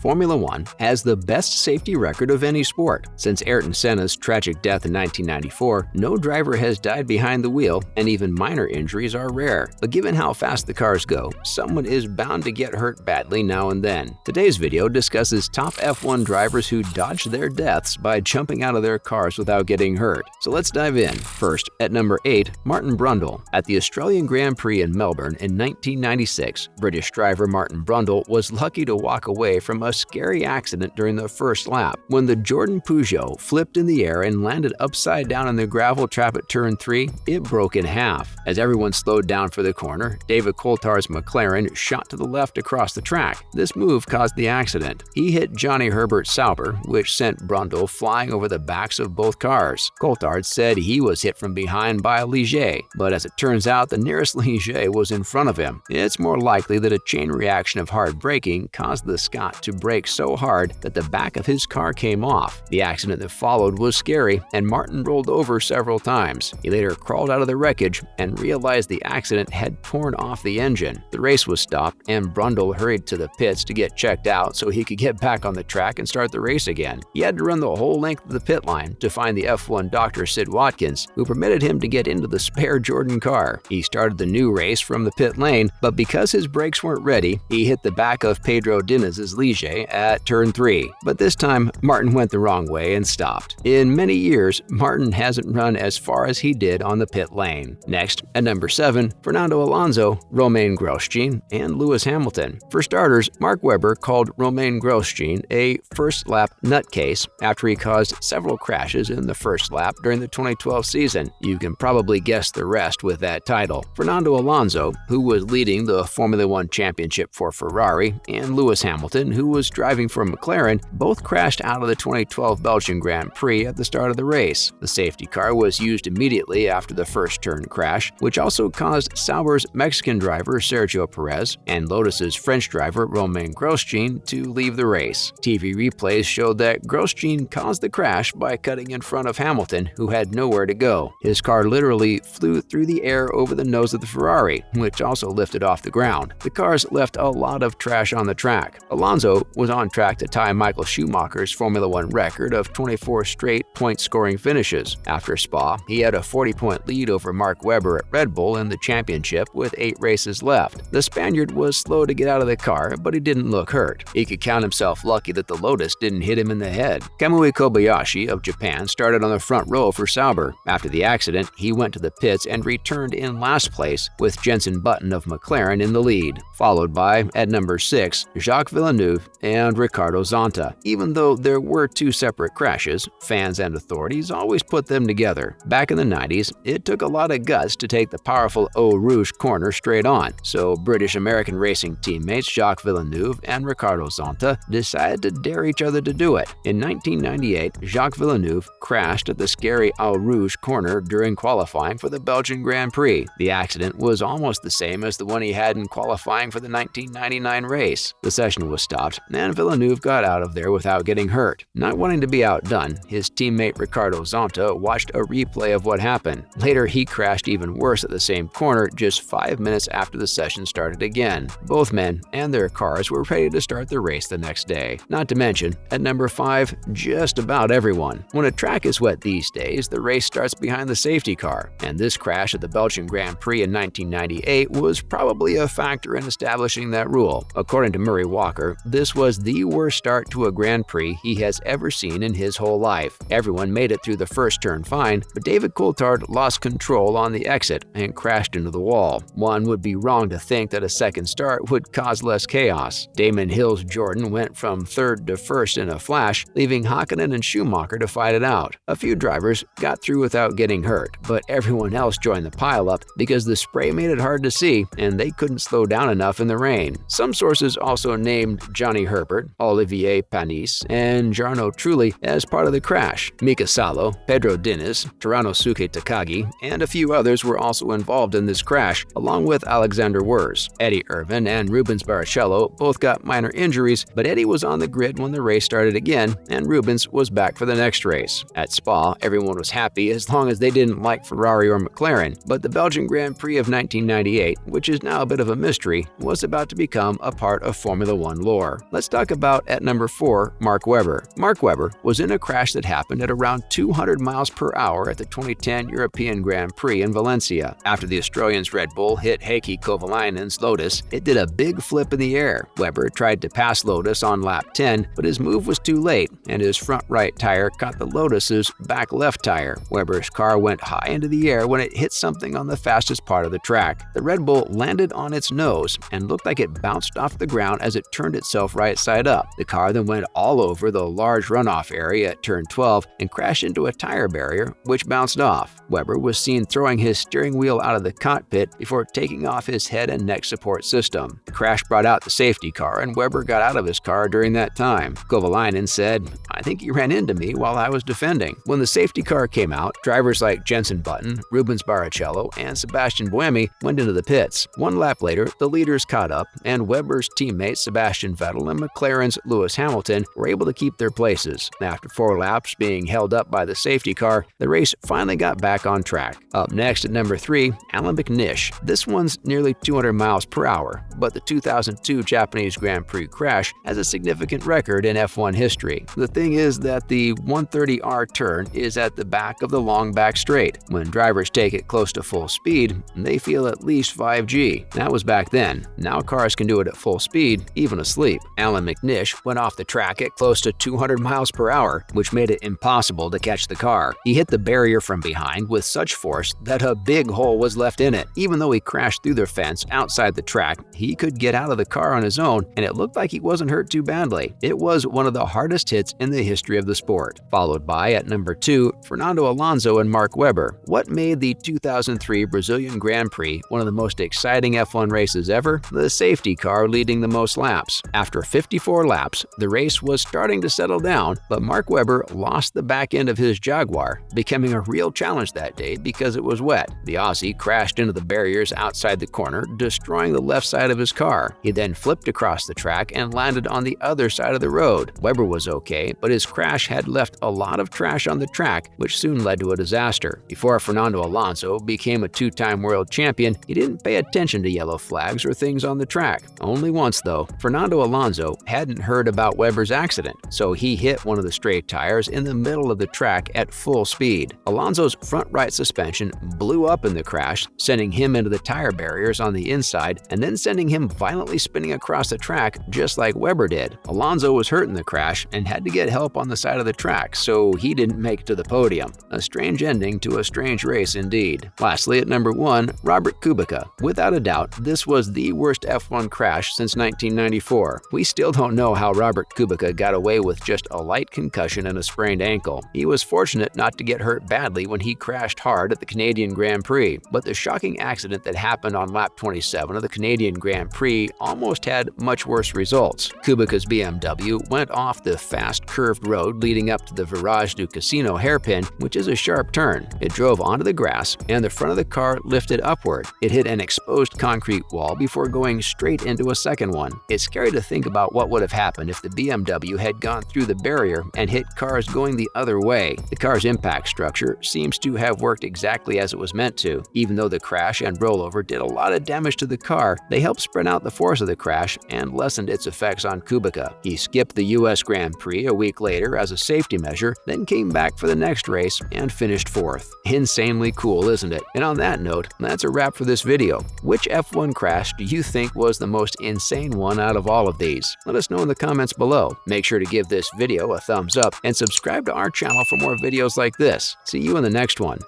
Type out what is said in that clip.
Formula One has the best safety record of any sport. Since Ayrton Senna's tragic death in 1994, no driver has died behind the wheel, and even minor injuries are rare. But given how fast the cars go, someone is bound to get hurt badly now and then. Today's video discusses top F1 drivers who dodged their deaths by jumping out of their cars without getting hurt. So let's dive in. First, at number 8, Martin Brundle. At the Australian Grand Prix in Melbourne in 1996, British driver Martin Brundle was lucky to walk away from a scary accident during the first lap. When the Jordan Peugeot flipped in the air and landed upside down in the gravel trap at turn 3, it broke in half. As everyone slowed down for the corner, David Coulthard's McLaren shot to the left across the track. This move caused the accident. He hit Johnny Herbert Sauber, which sent Brundle flying over the backs of both cars. Coulthard said he was hit from behind by a Ligier, but as it turns out, the nearest Ligier was in front of him. It's more likely that a chain reaction of hard braking caused the Scot to brake so hard that the back of his car came off. The accident that followed was scary, and Martin rolled over several times. He later crawled out of the wreckage and realized the accident had torn off the engine. The race was stopped, and Brundle hurried to the pits to get checked out so he could get back on the track and start the race again. He had to run the whole length of the pit line to find the F1 doctor Sid Watkins, who permitted him to get into the spare Jordan car. He started the new race from the pit lane, but because his brakes weren't ready, he hit the back of Pedro Diniz's Ligier at turn 3. But this time, Martin went the wrong way and stopped. In many years, Martin hasn't run as far as he did on the pit lane. Next, at number 7, Fernando Alonso, Romain Grosjean, and Lewis Hamilton. For starters, Mark Webber called Romain Grosjean a first-lap nutcase after he caused several crashes in the first lap during the 2012 season. You can probably guess the rest with that title. Fernando Alonso, who was leading the Formula One championship for Ferrari, and Lewis Hamilton, who was driving for McLaren, both crashed out of the 2012 Belgian Grand Prix at the start of the race. The safety car was used immediately after the first turn crash, which also caused Sauber's Mexican driver Sergio Perez and Lotus's French driver Romain Grosjean to leave the race. TV replays showed that Grosjean caused the crash by cutting in front of Hamilton, who had nowhere to go. His car literally flew through the air over the nose of the Ferrari, which also lifted off the ground. The cars left a lot of trash on the track. Alonso was on track to tie Michael Schumacher's Formula One record of 24 straight point-scoring finishes. After Spa, he had a 40-point lead over Mark Webber at Red Bull in the championship with 8 races left. The Spaniard was slow to get out of the car, but he didn't look hurt. He could count himself lucky that the Lotus didn't hit him in the head. Kamui Kobayashi of Japan started on the front row for Sauber. After the accident, he went to the pits and returned in last place, with Jenson Button of McLaren in the lead, followed by, at number 6, Jacques Villeneuve and Ricardo Zonta. Even though there were 2 separate crashes, fans and authorities always put them together. Back in the 90s, it took a lot of guts to take the powerful Eau Rouge corner straight on, so British-American racing teammates Jacques Villeneuve and Ricardo Zonta decided to dare each other to do it. In 1998, Jacques Villeneuve crashed at the scary Eau Rouge corner during qualifying for the Belgian Grand Prix. The accident was almost the same as the one he had in qualifying for the 1999 race. The session was stopped, and Villeneuve got out of there without getting hurt. Not wanting to be outdone, his teammate Ricardo Zonta watched a replay of what happened. Later, he crashed even worse at the same corner just 5 minutes after the session started again. Both men and their cars were ready to start the race the next day. Not to mention, at number 5, just about everyone. When a track is wet these days, the race starts behind the safety car, and this crash at the Belgian Grand Prix in 1998 was probably a factor in establishing that rule. According to Murray Walker, this was the worst start to a Grand Prix he has ever seen in his whole life. Everyone made it through the first turn fine, but David Coulthard lost control on the exit and crashed into the wall. One would be wrong to think that a second start would cause less chaos. Damon Hill's Jordan went from 3rd to 1st in a flash, leaving Hakkinen and Schumacher to fight it out. A few drivers got through without getting hurt, but everyone else joined the pileup because the spray made it hard to see and they couldn't slow down enough in the rain. Some sources also named Johnny Herbert, Olivier Panis, and Jarno Trulli as part of the crash. Mika Salo, Pedro Diniz, Teranosuke Takagi, and a few others were also involved in this crash, along with Alexander Wurz. Eddie Irvin and Rubens Barrichello both got minor injuries, but Eddie was on the grid when the race started again, and Rubens was back for the next race. At Spa, everyone was happy as long as they didn't like Ferrari or McLaren, but the Belgian Grand Prix of 1998, which is now a bit of a mystery, was about to become a part of Formula One lore. Let's Let's talk about at number 4, Mark Webber. Mark Webber was in a crash that happened at around 200 miles per hour at the 2010 European Grand Prix in Valencia. After the Australian's Red Bull hit Heikki Kovalainen's Lotus, it did a big flip in the air. Webber tried to pass Lotus on lap 10, but his move was too late, and his front right tire caught the Lotus's back left tire. Webber's car went high into the air when it hit something on the fastest part of the track. The Red Bull landed on its nose and looked like it bounced off the ground as it turned itself right side up. The car then went all over the large runoff area at turn 12 and crashed into a tire barrier, which bounced off. Webber was seen throwing his steering wheel out of the cockpit before taking off his head and neck support system. The crash brought out the safety car, and Webber got out of his car during that time. Kovalainen said, "I think he ran into me while I was defending." When the safety car came out, drivers like Jenson Button, Rubens Barrichello, and Sebastian Buemi went into the pits. One lap later, the leaders caught up, and Webber's teammates Sebastian Vettel and McLaren's Lewis Hamilton were able to keep their places. After 4 laps being held up by the safety car, the race finally got back on track. Up next at number 3, Alan McNish. This one's nearly 200 miles per hour, but the 2002 Japanese Grand Prix crash has a significant record in F1 history. The thing is that the 130R turn is at the back of the long back straight. When drivers take it close to full speed, they feel at least 5G. That was back then. Now cars can do it at full speed, even asleep. Alan McNish went off the track at close to 200 miles per hour, which made it impossible to catch the car. He hit the barrier from behind with such force that a big hole was left in it. Even though he crashed through the fence outside the track, he could get out of the car on his own, and it looked like he wasn't hurt too badly. It was one of the hardest hits in the history of the sport. Followed by, at number 2, Fernando Alonso and Mark Webber. What made the 2003 Brazilian Grand Prix one of the most exciting F1 races ever? The safety car leading the most laps. After 54 laps, the race was starting to settle down, but Mark Webber lost the back end of his Jaguar, becoming a real challenge that day because it was wet. The Aussie crashed into the barriers outside the corner, destroying the left side of his car. He then flipped across the track and landed on the other side of the road. Webber was okay, but his crash had left a lot of trash on the track, which soon led to a disaster. Before Fernando Alonso became a 2-time world champion, he didn't pay attention to yellow flags or things on the track. Only once, though. Fernando Alonso hadn't heard about Webber's accident, so he hit one of the straight tires in the middle of the track at full speed. Alonso's front right suspension blew up in the crash, sending him into the tire barriers on the inside and then sending him violently spinning across the track just like Webber did. Alonso was hurt in the crash and had to get help on the side of the track, so he didn't make it to the podium. A strange ending to a strange race indeed. Lastly, at number 1, Robert Kubica. Without a doubt, this was the worst F1 crash since 1994. We still don't know how Robert Kubica got away with just a light concussion and a sprained ankle. He was fortunate not to get hurt badly when he crashed hard at the Canadian Grand Prix, but the shocking accident that happened on lap 27 of the Canadian Grand Prix almost had much worse results. Kubica's BMW went off the fast curved road leading up to the Virage du Casino hairpin, which is a sharp turn. It drove onto the grass, and the front of the car lifted upward. It hit an exposed concrete wall before going straight into a second one. It's scary to think about what would have happened if the BMW had gone through the barrier and hit cars going the other way. The car's impact structure seems to have worked exactly as it was meant to. Even though the crash and rollover did a lot of damage to the car, they helped spread out the force of the crash and lessened its effects on Kubica. He skipped the US Grand Prix a week later as a safety measure, then came back for the next race and finished 4th. Insanely cool, isn't it? And on that note, that's a wrap for this video. Which F1 crash do you think was the most insane one out of all of these? Let us know in the comments below. Make sure to give this video a thumbs up and subscribe to our channel for more videos like this. See you in the next one.